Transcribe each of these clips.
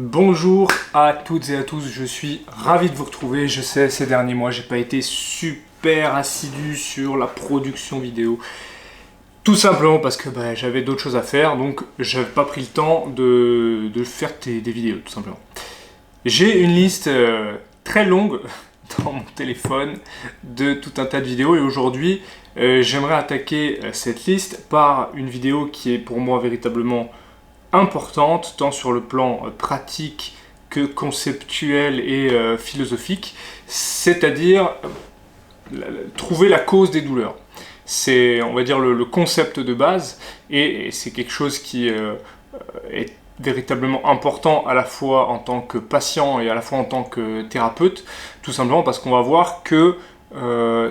Bonjour à toutes et à tous, je suis ravi de vous retrouver. Je sais, ces derniers mois, j'ai pas été super assidu sur la production vidéo. Tout simplement parce que j'avais d'autres choses à faire, donc j'avais pas pris le temps de faire des vidéos, tout simplement. J'ai une liste très longue dans mon téléphone de tout un tas de vidéos et aujourd'hui, j'aimerais attaquer cette liste par une vidéo qui est pour moi véritablement importante, tant sur le plan pratique que conceptuel et philosophique, c'est-à-dire trouver la cause des douleurs. C'est, on va dire, le concept de base, et c'est quelque chose qui est véritablement important à la fois en tant que patient et à la fois en tant que thérapeute, tout simplement parce qu'on va voir que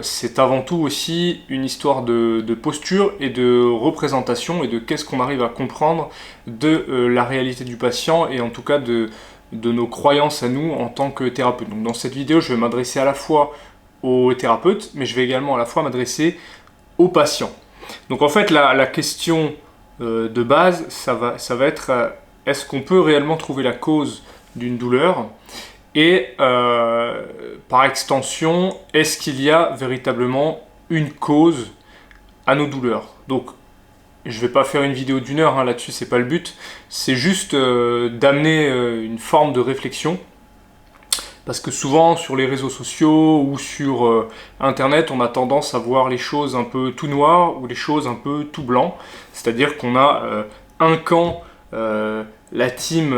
c'est avant tout aussi une histoire de posture et de représentation et de qu'est-ce qu'on arrive à comprendre de la réalité du patient et en tout cas de nos croyances à nous en tant que thérapeute. Donc dans cette vidéo, je vais m'adresser à la fois aux thérapeutes, mais je vais également à la fois m'adresser aux patients. Donc en fait, la question de base, ça va être est-ce qu'on peut réellement trouver la cause d'une douleur ? Et par extension, est-ce qu'il y a véritablement une cause à nos douleurs? Donc, je ne vais pas faire une vidéo d'1 heure là-dessus, c'est pas le but. C'est juste d'amener une forme de réflexion. Parce que souvent, sur les réseaux sociaux ou sur Internet, on a tendance à voir les choses un peu tout noir ou les choses un peu tout blanc. C'est-à-dire qu'on a un camp... la team,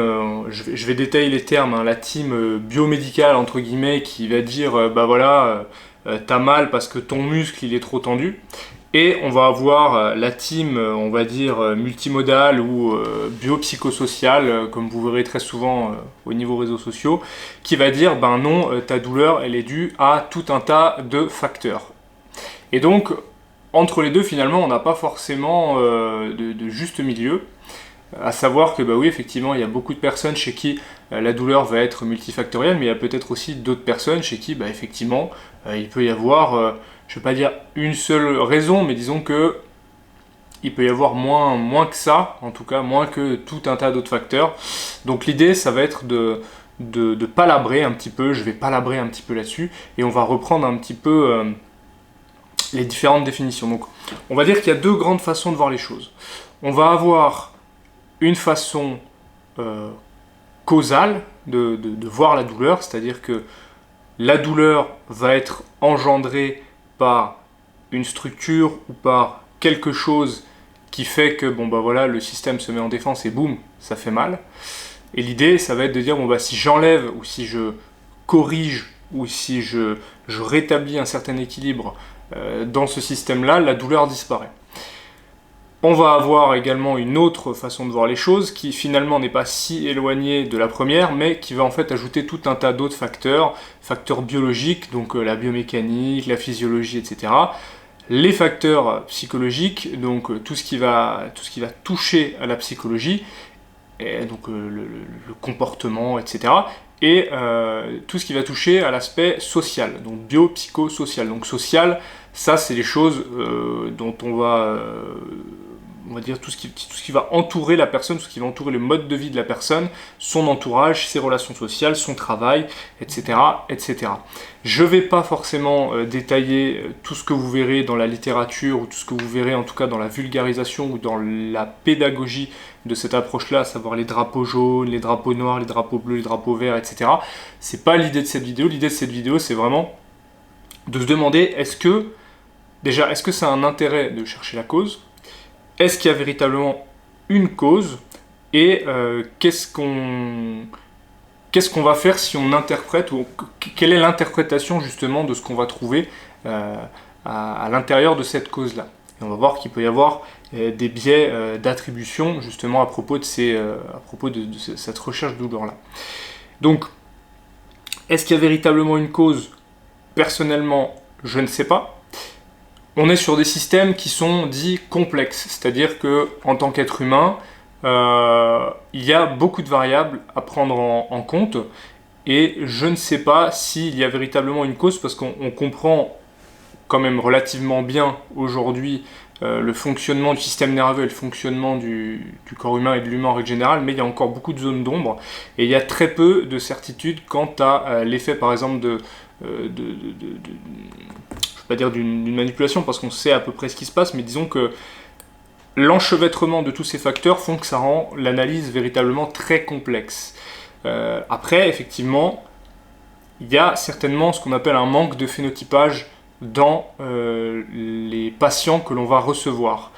je vais détailler les termes, la team biomédicale entre guillemets qui va dire t'as mal parce que ton muscle il est trop tendu, et on va avoir la team on va dire multimodale ou biopsychosociale comme vous verrez très souvent au niveau réseaux sociaux, qui va dire non, ta douleur elle est due à tout un tas de facteurs. Et donc entre les deux finalement on n'a pas forcément de juste milieu. À savoir que oui, effectivement, il y a beaucoup de personnes chez qui la douleur va être multifactorielle, mais il y a peut-être aussi d'autres personnes chez qui, effectivement, il peut y avoir, je ne vais pas dire une seule raison, mais disons que il peut y avoir moins que ça, en tout cas, moins que tout un tas d'autres facteurs. Donc l'idée, ça va être de palabrer un petit peu, je vais palabrer un petit peu là-dessus, et on va reprendre un petit peu les différentes définitions. Donc, on va dire qu'il y a deux grandes façons de voir les choses. On va avoir une façon causale de voir la douleur, c'est-à-dire que la douleur va être engendrée par une structure ou par quelque chose qui fait que le système se met en défense et boum, ça fait mal. Et l'idée, ça va être de dire si j'enlève ou si je corrige ou si je rétablis un certain équilibre dans ce système-là, la douleur disparaît. On va avoir également une autre façon de voir les choses qui finalement n'est pas si éloignée de la première, mais qui va en fait ajouter tout un tas d'autres facteurs biologiques, donc la biomécanique, la physiologie, etc. Les facteurs psychologiques, donc tout ce qui va toucher à la psychologie, et donc le comportement, etc. Et tout ce qui va toucher à l'aspect social, donc biopsychosocial. Donc social, ça c'est les choses dont on va dire tout ce qui va entourer la personne, tout ce qui va entourer le mode de vie de la personne, son entourage, ses relations sociales, son travail, etc. etc. Je ne vais pas forcément détailler tout ce que vous verrez dans la littérature ou tout ce que vous verrez en tout cas dans la vulgarisation ou dans la pédagogie de cette approche-là, à savoir les drapeaux jaunes, les drapeaux noirs, les drapeaux bleus, les drapeaux verts, etc. C'est pas l'idée de cette vidéo. L'idée de cette vidéo, c'est vraiment de se demander est-ce que ça a un intérêt de chercher la cause ? Est-ce qu'il y a véritablement une cause ? Et qu'est-ce qu'on va faire si on interprète, ou quelle est l'interprétation justement de ce qu'on va trouver à l'intérieur de cette cause-là ? Et on va voir qu'il peut y avoir des biais d'attribution justement à propos de cette recherche de douleur-là. Donc, est-ce qu'il y a véritablement une cause ? Personnellement, je ne sais pas. On est sur des systèmes qui sont dits complexes, c'est-à-dire qu'en tant qu'être humain, il y a beaucoup de variables à prendre en compte, et je ne sais pas s'il y a véritablement une cause, parce qu'on comprend quand même relativement bien aujourd'hui le fonctionnement du système nerveux et le fonctionnement du corps humain et de l'humain en règle générale, mais il y a encore beaucoup de zones d'ombre, et il y a très peu de certitude quant à l'effet par exemple je ne vais pas dire d'une manipulation parce qu'on sait à peu près ce qui se passe, mais disons que l'enchevêtrement de tous ces facteurs font que ça rend l'analyse véritablement très complexe. Après, effectivement, il y a certainement ce qu'on appelle un manque de phénotypage dans les patients que l'on va recevoir.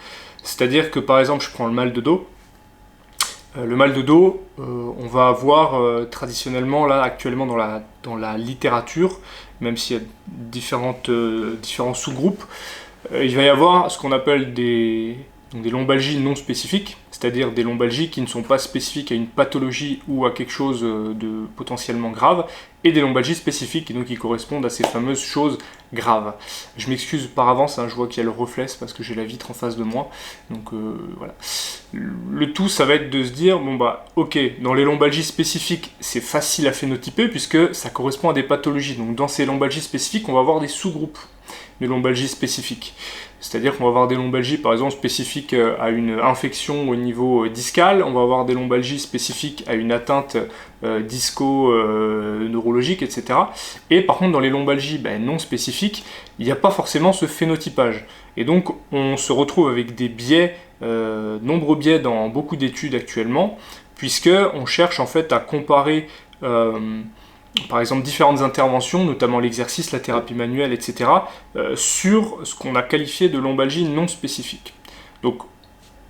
C'est-à-dire que par exemple, je prends le mal de dos. Le mal de dos, on va avoir traditionnellement, là actuellement dans la littérature, même s'il y a différents sous-groupes, il va y avoir ce qu'on appelle des lombalgies non spécifiques, c'est-à-dire des lombalgies qui ne sont pas spécifiques à une pathologie ou à quelque chose de potentiellement grave, et des lombalgies spécifiques et donc qui correspondent à ces fameuses choses graves. Je m'excuse par avance, hein, je vois qu'il y a le reflet, c'est parce que j'ai la vitre en face de moi, donc voilà. Le tout, ça va être de se dire, bon bah ok, dans les lombalgies spécifiques, c'est facile à phénotyper puisque ça correspond à des pathologies, donc dans ces lombalgies spécifiques, on va avoir des sous-groupes de lombalgies spécifiques. C'est-à-dire qu'on va avoir des lombalgies par exemple spécifiques à une infection au niveau discal, on va avoir des lombalgies spécifiques à une atteinte disco-neurologique, etc. Et par contre dans les lombalgies non spécifiques, il n'y a pas forcément ce phénotypage. Et donc on se retrouve avec des biais, nombreux biais dans beaucoup d'études actuellement, puisqu'on cherche en fait à comparer par exemple différentes interventions, notamment l'exercice, la thérapie manuelle, etc., sur ce qu'on a qualifié de lombalgie non spécifique. Donc,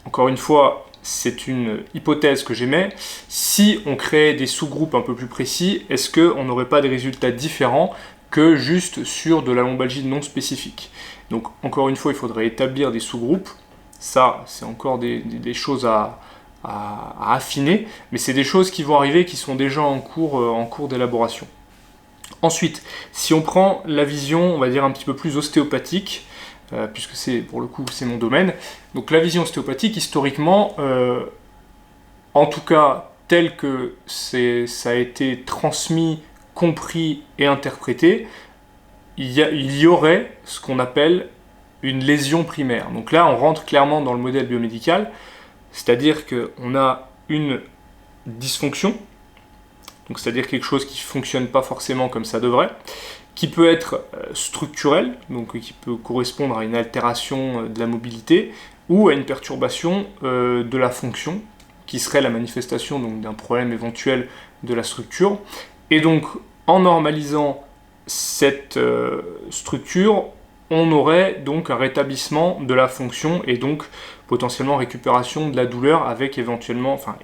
encore une fois, c'est une hypothèse que j'émets. Si on crée des sous-groupes un peu plus précis, est-ce qu'on n'aurait pas des résultats différents que juste sur de la lombalgie non spécifique? Donc, encore une fois, il faudrait établir des sous-groupes. Ça, c'est encore des choses à affiner, mais c'est des choses qui vont arriver, qui sont déjà en cours d'élaboration. Ensuite, si on prend la vision, on va dire un petit peu plus ostéopathique, puisque pour le coup c'est mon domaine, donc la vision ostéopathique, historiquement, en tout cas tel que ça a été transmis, compris et interprété, il y aurait ce qu'on appelle une lésion primaire. Donc là, on rentre clairement dans le modèle biomédical, c'est-à-dire qu'on a une dysfonction, donc c'est-à-dire quelque chose qui ne fonctionne pas forcément comme ça devrait, qui peut être structurel, donc qui peut correspondre à une altération de la mobilité, ou à une perturbation de la fonction, qui serait la manifestation d'un problème éventuel de la structure. Et donc, en normalisant cette structure, on aurait donc un rétablissement de la fonction et donc potentiellement récupération de la douleur avec éventuellement, ça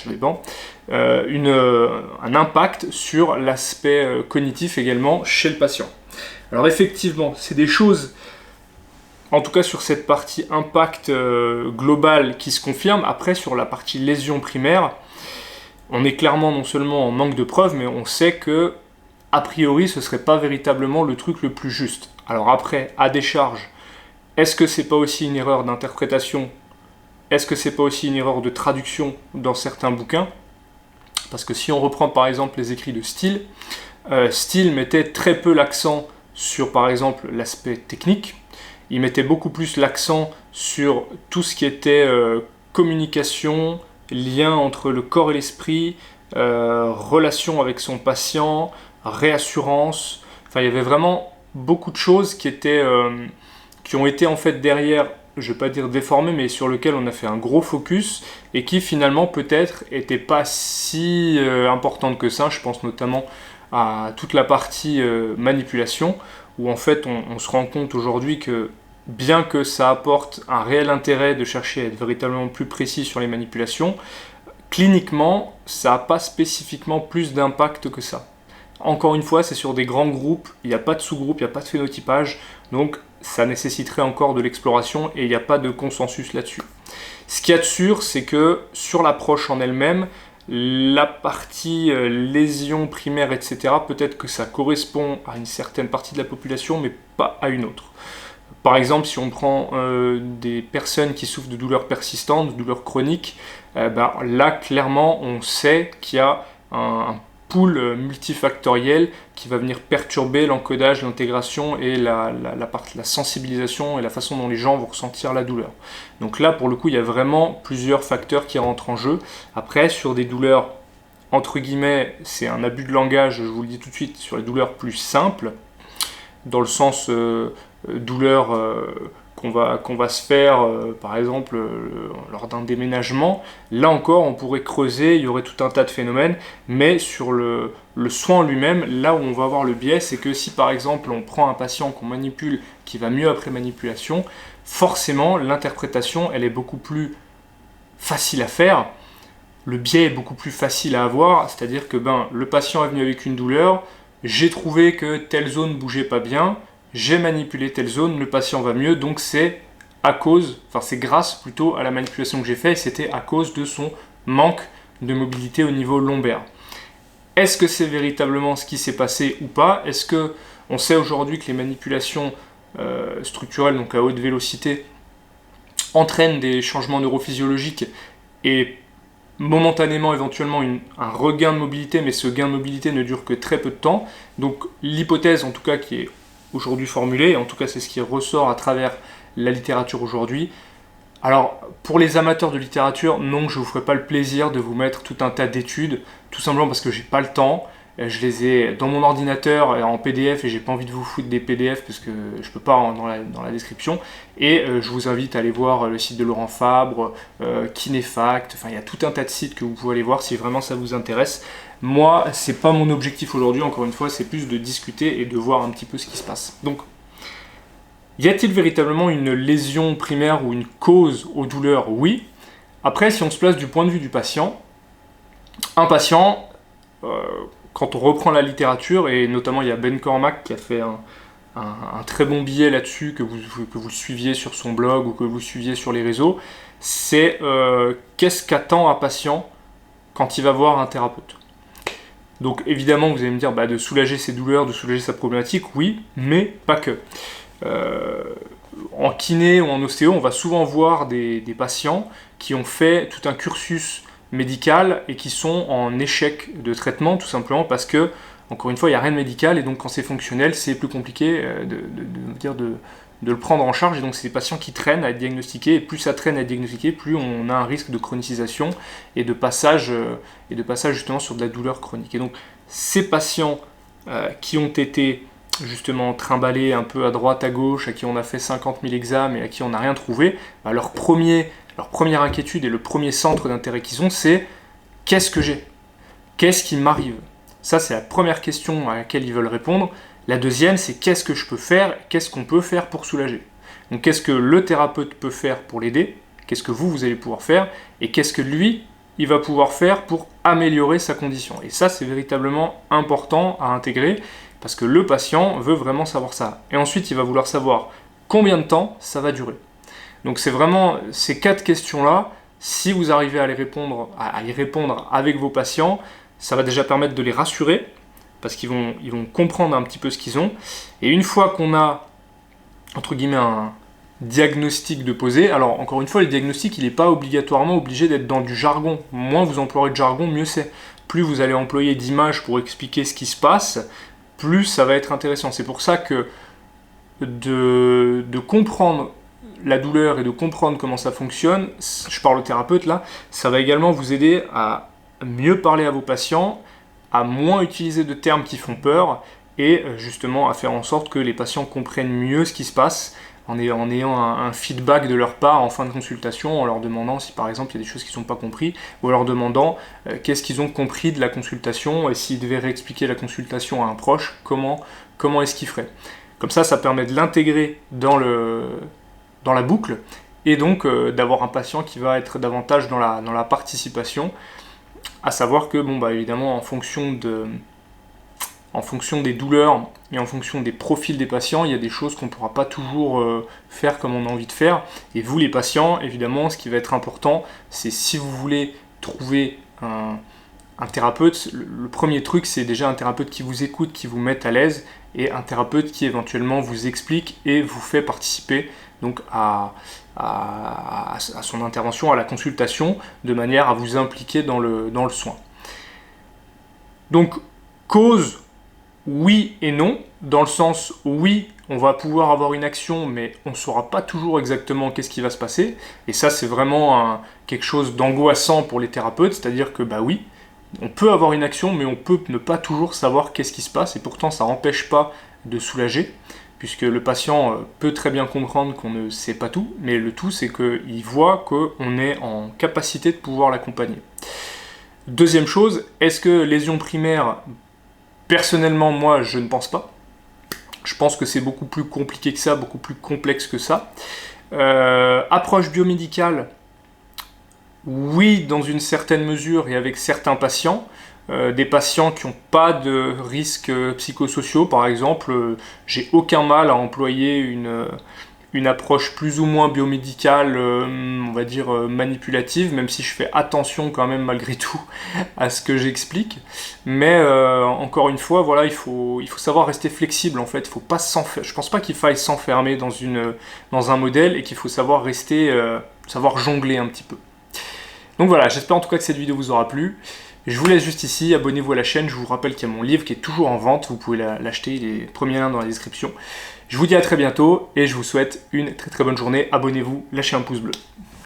dépend, un impact sur l'aspect cognitif également chez le patient. Alors effectivement, c'est des choses, en tout cas sur cette partie impact global qui se confirme. Après, sur la partie lésion primaire, on est clairement non seulement en manque de preuves, mais on sait que a priori, ce ne serait pas véritablement le truc le plus juste. Alors après, à décharge, est-ce que c'est pas aussi une erreur d'interprétation? Est-ce que c'est pas aussi une erreur de traduction dans certains bouquins? Parce que si on reprend par exemple les écrits de Steele, Steele mettait très peu l'accent sur par exemple l'aspect technique. Il mettait beaucoup plus l'accent sur tout ce qui était communication, lien entre le corps et l'esprit, relation avec son patient, réassurance. Enfin, il y avait vraiment beaucoup de choses qui ont été en fait derrière, je ne vais pas dire déformées, mais sur lesquelles on a fait un gros focus et qui finalement peut-être n'étaient pas si importantes que ça. Je pense notamment à toute la partie manipulation, où en fait on se rend compte aujourd'hui que bien que ça apporte un réel intérêt de chercher à être véritablement plus précis sur les manipulations, cliniquement, ça n'a pas spécifiquement plus d'impact que ça. Encore une fois, c'est sur des grands groupes, il n'y a pas de sous-groupe, il n'y a pas de phénotypage, donc ça nécessiterait encore de l'exploration et il n'y a pas de consensus là-dessus. Ce qu'il y a de sûr, c'est que sur l'approche en elle-même, la partie lésion primaire, etc., peut-être que ça correspond à une certaine partie de la population, mais pas à une autre. Par exemple, si on prend des personnes qui souffrent de douleurs persistantes, de douleurs chroniques, là, clairement, on sait qu'il y a pool multifactoriel qui va venir perturber l'encodage, l'intégration et la sensibilisation et la façon dont les gens vont ressentir la douleur. Donc là, pour le coup, il y a vraiment plusieurs facteurs qui rentrent en jeu. Après, sur des douleurs, entre guillemets, c'est un abus de langage, je vous le dis tout de suite, sur les douleurs plus simples, dans le sens douleur qu'on va se faire, par exemple, lors d'un déménagement. Là encore, on pourrait creuser, il y aurait tout un tas de phénomènes, mais sur le soin lui-même, là où on va avoir le biais, c'est que si par exemple on prend un patient qu'on manipule, qui va mieux après manipulation, forcément l'interprétation, elle est beaucoup plus facile à faire, le biais est beaucoup plus facile à avoir, c'est-à-dire que le patient est venu avec une douleur, j'ai trouvé que telle zone bougeait pas bien, j'ai manipulé telle zone, le patient va mieux, donc c'est c'est grâce plutôt à la manipulation que j'ai faite, et c'était à cause de son manque de mobilité au niveau lombaire. Est-ce que c'est véritablement ce qui s'est passé ou pas? Est-ce que on sait aujourd'hui que les manipulations structurelles, donc à haute vélocité, entraînent des changements neurophysiologiques et momentanément éventuellement un regain de mobilité, mais ce gain de mobilité ne dure que très peu de temps. Donc l'hypothèse en tout cas qui est aujourd'hui formulée, et en tout cas c'est ce qui ressort à travers la littérature aujourd'hui. Alors pour les amateurs de littérature, non, je ne vous ferai pas le plaisir de vous mettre tout un tas d'études, tout simplement parce que j'ai pas le temps. Je les ai dans mon ordinateur en PDF et j'ai pas envie de vous foutre des PDF parce que je peux pas dans la description. Et je vous invite à aller voir le site de Laurent Fabre, Kinefact, enfin il y a tout un tas de sites que vous pouvez aller voir si vraiment ça vous intéresse. Moi, c'est pas mon objectif aujourd'hui, encore une fois, c'est plus de discuter et de voir un petit peu ce qui se passe. Donc, y a-t-il véritablement une lésion primaire ou une cause aux douleurs? Oui. Après, si on se place du point de vue du patient, un patient, quand on reprend la littérature, et notamment il y a Ben Cormack qui a fait un très bon billet là-dessus, que vous suiviez sur son blog ou que vous suiviez sur les réseaux, c'est qu'est-ce qu'attend un patient quand il va voir un thérapeute. Donc évidemment, vous allez me dire de soulager ses douleurs, de soulager sa problématique, oui, mais pas que. En kiné ou en ostéo, on va souvent voir des patients qui ont fait tout un cursus médical et qui sont en échec de traitement, tout simplement parce que, encore une fois, il n'y a rien de médical, et donc quand c'est fonctionnel, c'est plus compliqué de le prendre en charge, et donc c'est des patients qui traînent à être diagnostiqués, et plus ça traîne à être diagnostiqué, plus on a un risque de chronicisation et de passage justement sur de la douleur chronique. Et donc ces patients qui ont été justement trimballés un peu à droite, à gauche, à qui on a fait 50 000 examens et à qui on n'a rien trouvé, leur première inquiétude et le premier centre d'intérêt qu'ils ont, c'est qu'est-ce que j'ai? Qu'est-ce qui m'arrive? Ça, c'est la première question à laquelle ils veulent répondre. La deuxième, c'est qu'est-ce que je peux faire? Qu'est-ce qu'on peut faire pour soulager? Donc, qu'est-ce que le thérapeute peut faire pour l'aider? Qu'est-ce que vous allez pouvoir faire? Et qu'est-ce que lui, il va pouvoir faire pour améliorer sa condition? Et ça, c'est véritablement important à intégrer parce que le patient veut vraiment savoir ça. Et ensuite, il va vouloir savoir combien de temps ça va durer. Donc, c'est vraiment ces 4 questions-là. Si vous arrivez à y répondre avec vos patients, ça va déjà permettre de les rassurer parce qu'ils vont comprendre un petit peu ce qu'ils ont. Et une fois qu'on a, entre guillemets, un diagnostic de poser, alors encore une fois, le diagnostic, il n'est pas obligatoirement obligé d'être dans du jargon. Moins vous emploierez de jargon, mieux c'est. Plus vous allez employer d'images pour expliquer ce qui se passe, plus ça va être intéressant. C'est pour ça que de comprendre la douleur et de comprendre comment ça fonctionne, je parle au thérapeute là, ça va également vous aider à mieux parler à vos patients, à moins utiliser de termes qui font peur et justement à faire en sorte que les patients comprennent mieux ce qui se passe en ayant un feedback de leur part en fin de consultation, en leur demandant si par exemple il y a des choses qu'ils n'ont pas compris, ou en leur demandant qu'est-ce qu'ils ont compris de la consultation et s'ils devaient réexpliquer la consultation à un proche, comment est-ce qu'ils feraient. Comme ça permet de l'intégrer dans la boucle et donc d'avoir un patient qui va être davantage dans la participation, à savoir que évidemment en fonction des douleurs et en fonction des profils des patients, il y a des choses qu'on ne pourra pas toujours faire comme on a envie de faire. Et vous les patients, évidemment, ce qui va être important, c'est si vous voulez trouver un thérapeute, le premier truc c'est déjà un thérapeute qui vous écoute, qui vous mette à l'aise, et un thérapeute qui éventuellement vous explique et vous fait participer donc à son intervention, à la consultation, de manière à vous impliquer dans le soin. Donc, cause, oui et non, dans le sens, oui, on va pouvoir avoir une action, mais on ne saura pas toujours exactement qu'est-ce qui va se passer. Et ça, c'est vraiment quelque chose d'angoissant pour les thérapeutes, c'est-à-dire que, bah oui, on peut avoir une action, mais on peut ne pas toujours savoir qu'est-ce qui se passe, et pourtant, ça n'empêche pas de soulager, puisque le patient peut très bien comprendre qu'on ne sait pas tout, mais le tout, c'est qu'il voit qu'on est en capacité de pouvoir l'accompagner. Deuxième chose, est-ce que lésion primaire, personnellement, moi, je ne pense pas. Je pense que c'est beaucoup plus compliqué que ça, beaucoup plus complexe que ça. Approche biomédicale, oui, dans une certaine mesure et avec certains patients. Des patients qui n'ont pas de risques psychosociaux, par exemple, j'ai aucun mal à employer une approche plus ou moins biomédicale, on va dire manipulative, même si je fais attention quand même malgré tout à ce que j'explique. Mais encore une fois, voilà, il faut savoir rester flexible en fait. Faut pas je pense pas qu'il faille s'enfermer dans un modèle et qu'il faut savoir rester, savoir jongler un petit peu. Donc voilà, j'espère en tout cas que cette vidéo vous aura plu. Je vous laisse juste ici, abonnez-vous à la chaîne, je vous rappelle qu'il y a mon livre qui est toujours en vente, vous pouvez l'acheter, il est premier lien dans la description. Je vous dis à très bientôt et je vous souhaite une très très bonne journée, abonnez-vous, lâchez un pouce bleu.